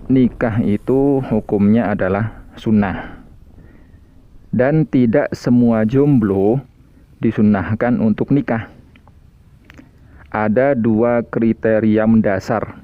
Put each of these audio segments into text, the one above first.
nikah itu hukumnya adalah sunnah. Dan tidak semua jomblo disunnahkan untuk nikah. Ada 2 kriteria mendasar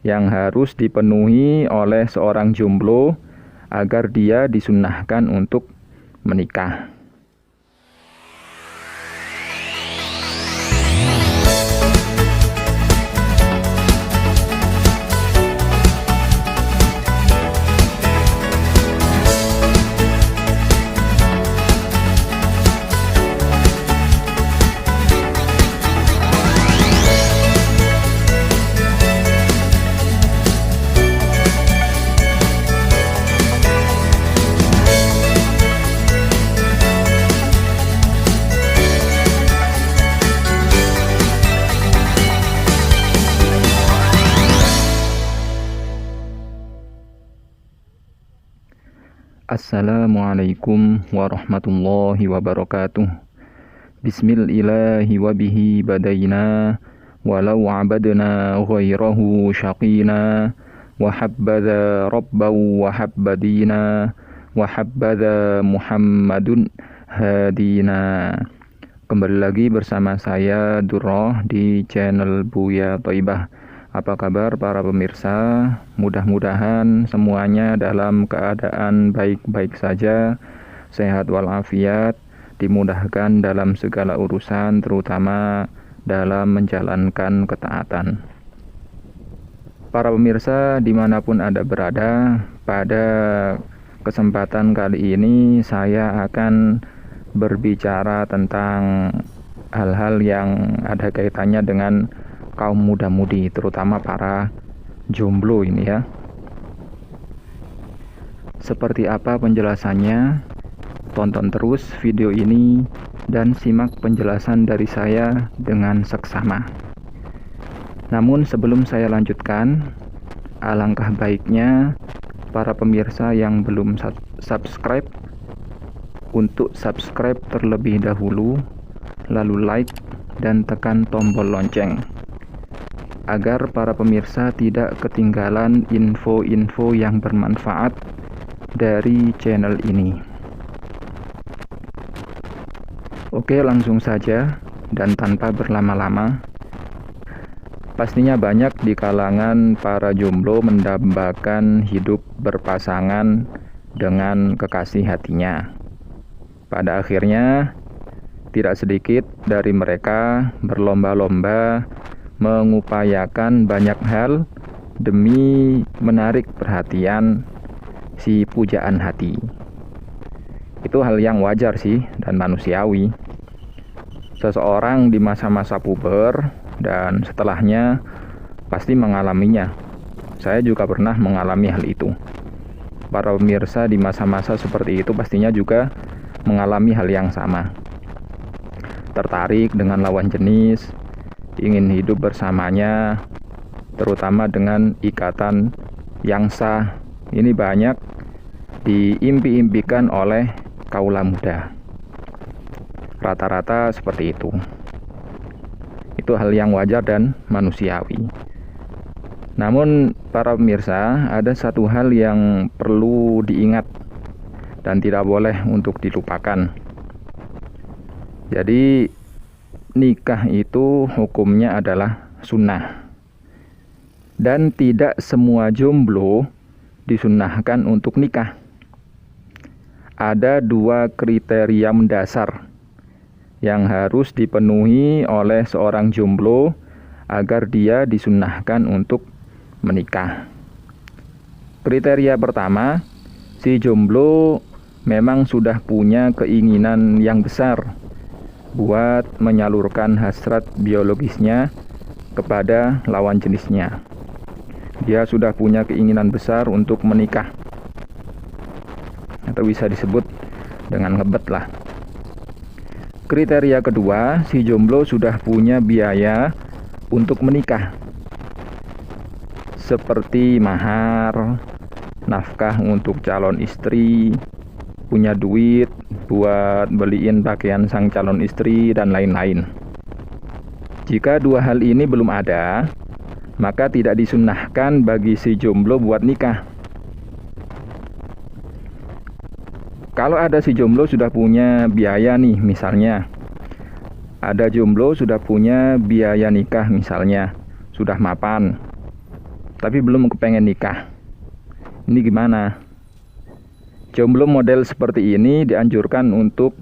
yang harus dipenuhi oleh seorang jomblo agar dia disunnahkan untuk menikah. Assalamualaikum warahmatullahi wabarakatuh. Bismillahi wa bihi badaina walau abadna ghairahu syaqina wa habbadha rabbahu wa habbadina wa habbadha Muhammadun hadina. Kembali lagi bersama saya Durrah di channel Buya Thaibah. Apa kabar para pemirsa? Mudah-mudahan semuanya dalam keadaan baik-baik saja, sehat walafiat, dimudahkan dalam segala urusan, terutama dalam menjalankan ketaatan. Para pemirsa dimanapun Anda berada, pada kesempatan kali ini saya akan berbicara tentang hal-hal yang ada kaitannya dengan kaum muda-mudi, terutama para jomblo ini ya. Seperti apa penjelasannya? Tonton terus video ini dan simak penjelasan dari saya dengan seksama. Namun sebelum saya lanjutkan, alangkah baiknya para pemirsa yang belum subscribe untuk subscribe terlebih dahulu, lalu like dan tekan tombol lonceng, agar para pemirsa tidak ketinggalan info-info yang bermanfaat dari channel ini. Oke, langsung saja dan tanpa berlama-lama. Pastinya banyak di kalangan para jomblo mendambakan hidup berpasangan dengan kekasih hatinya. Pada akhirnya, tidak sedikit dari mereka berlomba-lomba mengupayakan banyak hal demi menarik perhatian si pujaan hati. Itu hal yang wajar sih dan manusiawi. Seseorang di masa-masa puber dan setelahnya pasti mengalaminya. Saya juga pernah mengalami hal itu. Para pemirsa di masa-masa seperti itu pastinya juga mengalami hal yang sama. Tertarik dengan lawan jenis, ingin hidup bersamanya, terutama dengan ikatan yang sah. Ini banyak diimpi-impikan oleh kaula muda. Rata-rata seperti itu. Itu hal yang wajar dan manusiawi. Namun para pemirsa, ada satu hal yang perlu diingat dan tidak boleh untuk dilupakan. Jadi nikah itu hukumnya adalah sunnah. Dan tidak semua jomblo disunnahkan untuk nikah. Ada 2 kriteria mendasar yang harus dipenuhi oleh seorang jomblo agar dia disunnahkan untuk menikah. Kriteria pertama, si jomblo memang sudah punya keinginan yang besar buat menyalurkan hasrat biologisnya kepada lawan jenisnya. Dia sudah punya keinginan besar untuk menikah, atau bisa disebut dengan ngebet lah. Kriteria kedua, si jomblo sudah punya biaya untuk menikah, seperti mahar, nafkah untuk calon istri, punya duit buat beliin pakaian sang calon istri dan lain-lain. Jika 2 hal ini belum ada, maka tidak disunnahkan bagi si jomblo buat nikah. Kalau ada si jomblo sudah punya biaya nih, misalnya ada jomblo sudah punya biaya nikah, misalnya sudah mapan tapi belum kepengen nikah, ini gimana? Jomblo model seperti ini dianjurkan untuk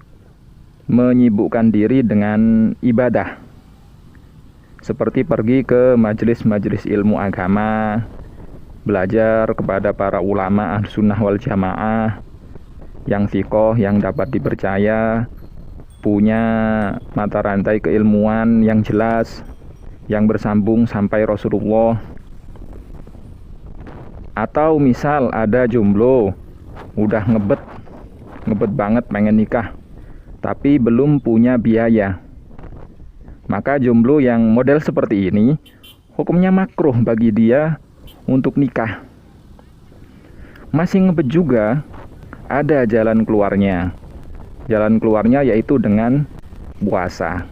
menyibukkan diri dengan ibadah, seperti pergi ke majelis-majelis ilmu agama, belajar kepada para ulama Ahlussunnah wal Jamaah yang thiqoh, yang dapat dipercaya, punya mata rantai keilmuan yang jelas, yang bersambung sampai Rasulullah. Atau misal ada jomblo udah ngebet banget pengen nikah tapi belum punya biaya, maka jomblo yang model seperti ini hukumnya makruh bagi dia untuk nikah. Masih ngebet juga, ada jalan keluarnya. Jalan keluarnya yaitu dengan puasa.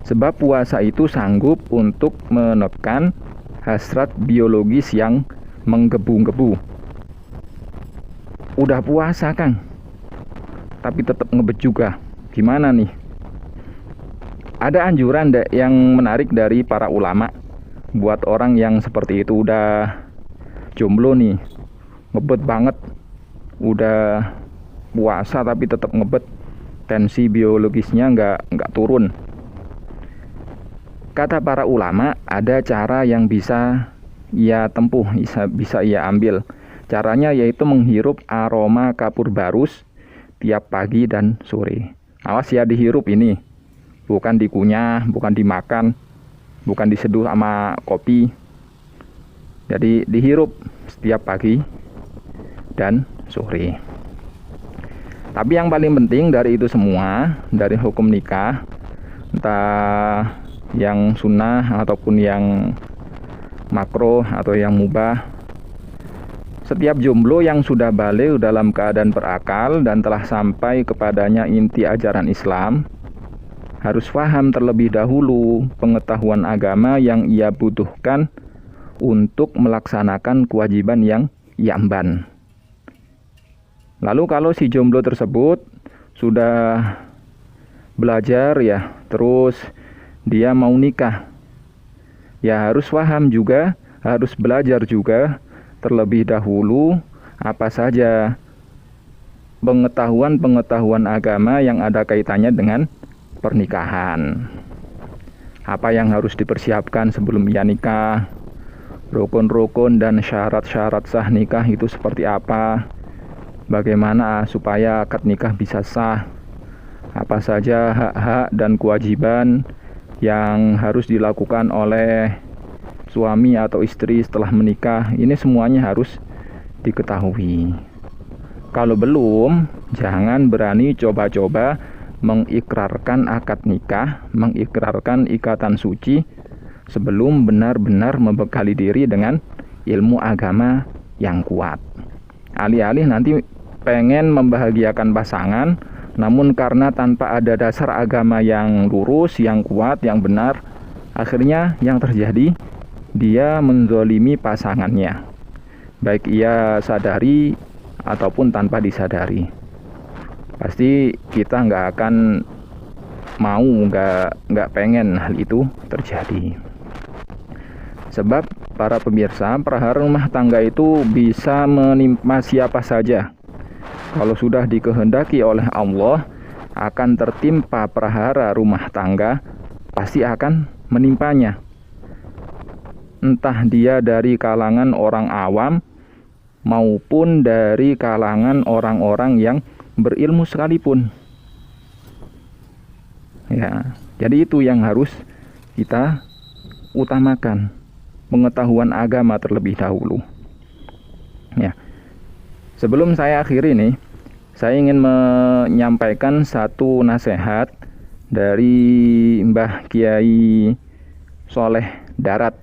Sebab puasa itu sanggup untuk menekan hasrat biologis yang menggebu-gebu. Udah puasa, Kang, tapi tetap ngebet juga. Gimana nih? Ada anjuran yang menarik dari para ulama buat orang yang seperti itu, udah jomblo nih, ngebet banget, udah puasa tapi tetap ngebet, tensi biologisnya nggak turun. Kata para ulama, ada cara yang bisa ia tempuh, bisa ia ambil. Caranya yaitu menghirup aroma kapur barus tiap pagi dan sore. Awas ya, dihirup ini, bukan dikunyah, bukan dimakan, bukan diseduh sama kopi. Jadi dihirup setiap pagi dan sore. Tapi yang paling penting dari itu semua, dari hukum nikah, entah yang sunnah ataupun yang makruh atau yang mubah, setiap jomblo yang sudah balik dalam keadaan berakal dan telah sampai kepadanya inti ajaran Islam harus paham terlebih dahulu pengetahuan agama yang ia butuhkan untuk melaksanakan kewajiban yang ia emban. Lalu kalau si jomblo tersebut sudah belajar ya, terus dia mau nikah, ya harus paham juga, harus belajar juga terlebih dahulu apa saja pengetahuan agama yang ada kaitannya dengan pernikahan. Apa yang harus dipersiapkan sebelum ia nikah, rukun-rukun dan syarat-syarat sah nikah itu seperti apa, bagaimana supaya akad nikah bisa sah, apa saja hak-hak dan kewajiban yang harus dilakukan oleh suami atau istri setelah menikah. Ini semuanya harus diketahui. Kalau belum, jangan berani coba-coba mengikrarkan akad nikah, mengikrarkan ikatan suci sebelum benar-benar membekali diri dengan ilmu agama yang kuat. Alih-alih nanti pengen membahagiakan pasangan, namun karena tanpa ada dasar agama yang lurus, yang kuat, yang benar, akhirnya yang terjadi dia menzolimi pasangannya, baik ia sadari ataupun tanpa disadari. Pasti kita nggak akan mau, nggak pengen hal itu terjadi. Sebab para pemirsa, perhara rumah tangga itu bisa menimpa siapa saja. Kalau sudah dikehendaki oleh Allah akan tertimpa perhara rumah tangga, pasti akan menimpanya. Entah dia dari kalangan orang awam maupun dari kalangan orang-orang yang berilmu sekalipun. Ya, jadi itu yang harus kita utamakan, pengetahuan agama terlebih dahulu. Ya. Sebelum saya akhiri nih, saya ingin menyampaikan satu nasihat dari Mbah Kiai Soleh Darat.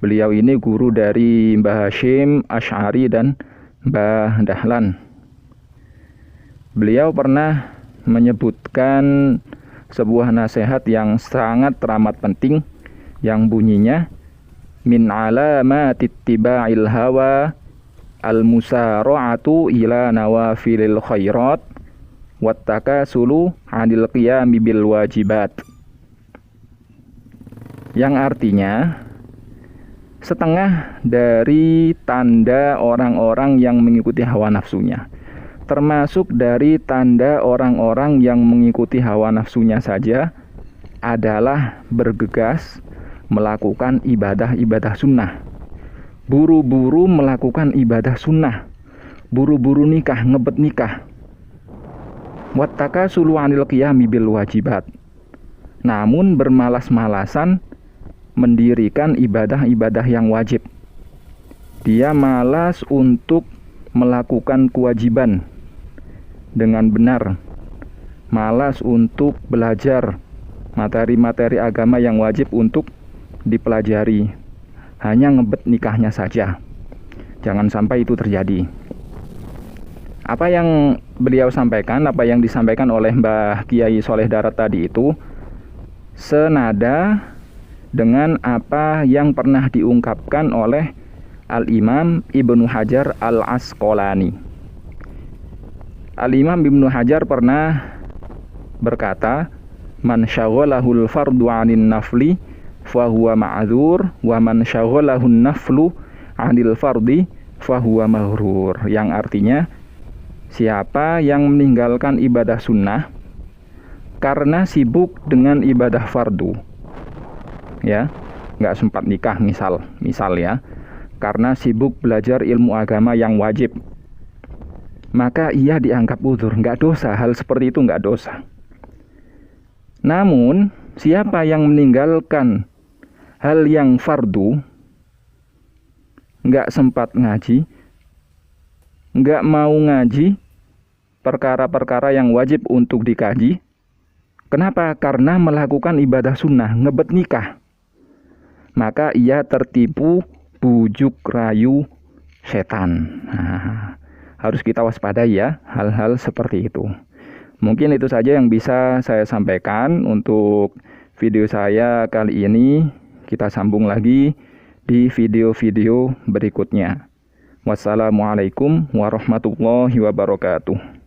Beliau ini guru dari Mbah Hashim Asy'ari dan Mbah Dahlan. Beliau pernah menyebutkan sebuah nasihat yang sangat teramat penting, yang bunyinya, min alamati ittiba'il hawa al-musara'atu ila nawafilil khairat wattakasulu 'anil qiyami bil wajibat. Yang artinya setengah dari tanda orang-orang yang mengikuti hawa nafsunya. Termasuk dari tanda orang-orang yang mengikuti hawa nafsunya saja adalah bergegas melakukan ibadah-ibadah sunnah. Buru-buru melakukan ibadah sunnah. Buru-buru nikah, ngebet nikah. Wattakasulu 'anil qiyami bil wajibat. Namun bermalas-malasan mendirikan ibadah-ibadah yang wajib. Dia malas untuk melakukan kewajiban dengan benar. Malas untuk belajar materi-materi agama yang wajib untuk dipelajari. Hanya ngebet nikahnya saja. Jangan sampai itu terjadi. Apa yang beliau sampaikan, apa yang disampaikan oleh Mbah Kiai Soleh Darat tadi itu senada dengan apa yang pernah diungkapkan oleh Al-Imam Ibnu Hajar Al-Asqalani. Al-Imam Ibnu Hajar pernah berkata, "Man syaghalahul fardu 'anil nafli fahuwa ma'dzur wa man syaghalahun naflu 'anil fardi fahuwa maghrur." Yang artinya, siapa yang meninggalkan ibadah sunnah karena sibuk dengan ibadah fardu, ya, nggak sempat nikah misal ya, karena sibuk belajar ilmu agama yang wajib, maka ia dianggap uzur, nggak dosa. Hal seperti itu nggak dosa. Namun siapa yang meninggalkan hal yang fardu, nggak sempat ngaji, nggak mau ngaji perkara-perkara yang wajib untuk dikaji. Kenapa? Karena melakukan ibadah sunnah, ngebet nikah. Maka ia tertipu bujuk rayu setan. Harus kita waspadai ya hal-hal seperti itu. Mungkin itu saja yang bisa saya sampaikan untuk video saya kali ini. Kita sambung lagi di video-video berikutnya. Wassalamualaikum warahmatullahi wabarakatuh.